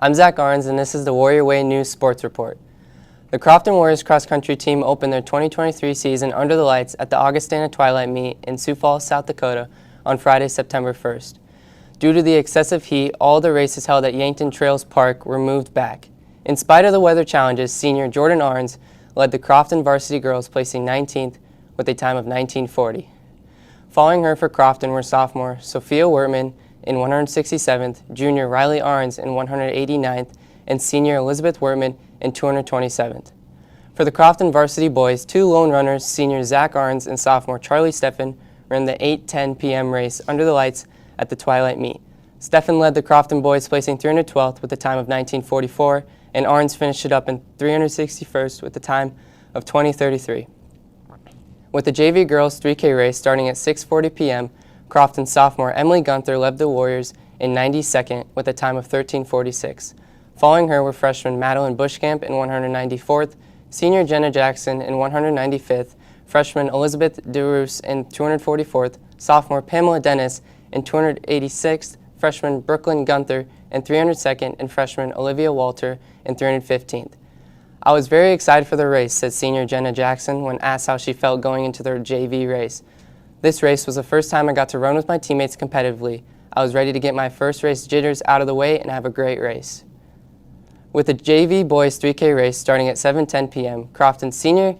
I'm Zach Arns, and this is the Warrior Way News Sports Report. The Crofton Warriors cross-country team opened their 2023 season under the lights at the Augustana Twilight Meet in Sioux Falls, South Dakota on Friday, September 1st. Due to the excessive heat, all the races held at Yankton Trails Park were moved back. In spite of the weather challenges, senior Jordan Arns led the Crofton varsity girls, placing 19th with a time of 19:40. Following her for Crofton were sophomore Sophia Wertman in 167th, junior Riley Arns in 189th, and senior Elizabeth Wertman in 227th. For the Crofton varsity boys, two lone runners, senior Zach Arns and sophomore Charlie Steffen, ran the 8:10 p.m. race under the lights at the Twilight Meet. Steffen led the Crofton boys, placing 312th with a time of 19:44, and Arns finished it up in 361st with a time of 20:33. With the JV girls 3K race starting at 6:40 p.m., Crofton sophomore Emily Gunther led the Warriors in 92nd with a time of 13:46. Following her were freshman Madeline Bushcamp in 194th, senior Jenna Jackson in 195th, freshman Elizabeth DeRoos in 244th, sophomore Pamela Dennis in 286th, freshman Brooklyn Gunther in 302nd, and freshman Olivia Walter in 315th. I was very excited for the race, said senior Jenna Jackson when asked how she felt going into their JV race. This race was the first time I got to run with my teammates competitively. I was ready to get my first race jitters out of the way and have a great race. With the JV boys 3K race starting at 7:10 p.m., Crofton senior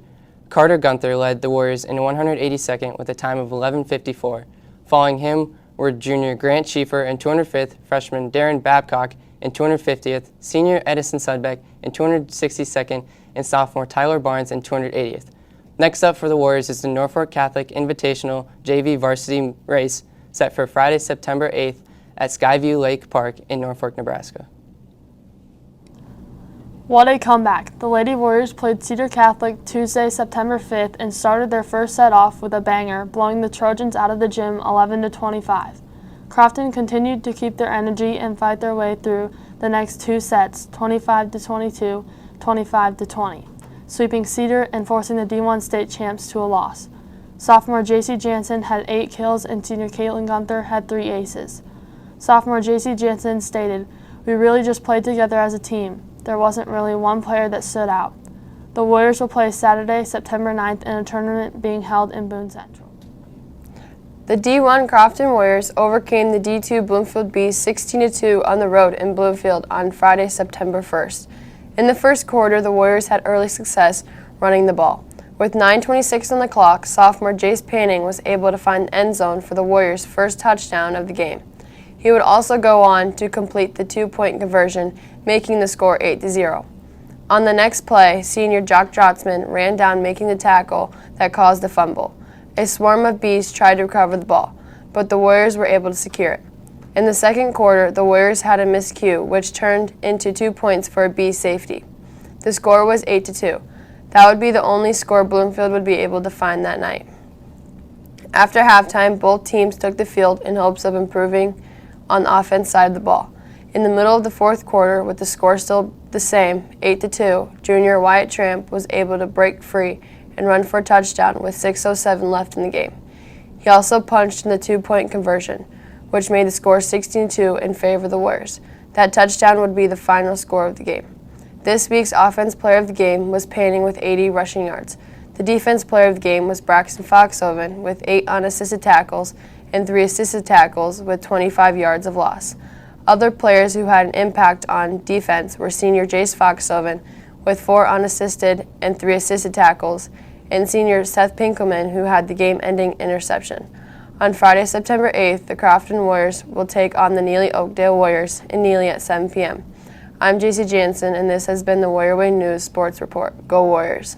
Carter Gunther led the Warriors in 182nd with a time of 11:54. Following him were junior Grant Schieffer in 205th, freshman Darren Babcock in 250th, senior Edison Sudbeck in 262nd, and sophomore Tyler Barnes in 280th. Next up for the Warriors is the Norfolk Catholic Invitational JV varsity race set for Friday, September 8th at Skyview Lake Park in Norfolk, Nebraska. What a comeback. The Lady Warriors played Cedar Catholic Tuesday, September 5th and started their first set off with a banger, blowing the Trojans out of the gym 11-25. Crofton continued to keep their energy and fight their way through the next two sets, 25-22, 25-20. Sweeping Cedar and forcing the D1 state champs to a loss. Sophomore J.C. Jansen had 8 kills and senior Caitlin Gunther had 3 aces. Sophomore J.C. Jansen stated, "We really just played together as a team. There wasn't really one player that stood out." The Warriors will play Saturday, September 9th in a tournament being held in Boone Central. The D1 Crofton Warriors overcame the D2 Bloomfield Bees 16-2 on the road in Bloomfield on Friday, September 1st. In the first quarter, the Warriors had early success running the ball. With 9:26 on the clock, sophomore Jace Panning was able to find the end zone for the Warriors' first touchdown of the game. He would also go on to complete the 2-point conversion, making the score 8-0. On the next play, senior Jock Drotzman ran down, making the tackle that caused the fumble. A swarm of bees tried to recover the ball, but the Warriors were able to secure it. In the second quarter, the Warriors had a miscue, which turned into 2 points for a Bee safety. The score was 8-2. That would be the only score Bloomfield would be able to find that night. After halftime, both teams took the field in hopes of improving on the offense side of the ball. In the middle of the fourth quarter, with the score still the same, 8-2, junior Wyatt Tramp was able to break free and run for a touchdown with 6:07 left in the game. He also punched in the 2-point conversion, which made the score 16-2 in favor of the Warriors. That touchdown would be the final score of the game. This week's offense player of the game was Panning with 80 rushing yards. The defense player of the game was Braxton Foxhoven with 8 unassisted tackles and 3 assisted tackles with 25 yards of loss. Other players who had an impact on defense were senior Jace Foxhoven with 4 unassisted and 3 assisted tackles, and senior Seth Pinkelman, who had the game-ending interception. On Friday, September 8th, the Crofton Warriors will take on the Neely Oakdale Warriors in Neely at 7 p.m. I'm J.C. Jansen, and this has been the Warrior Way News Sports Report. Go Warriors!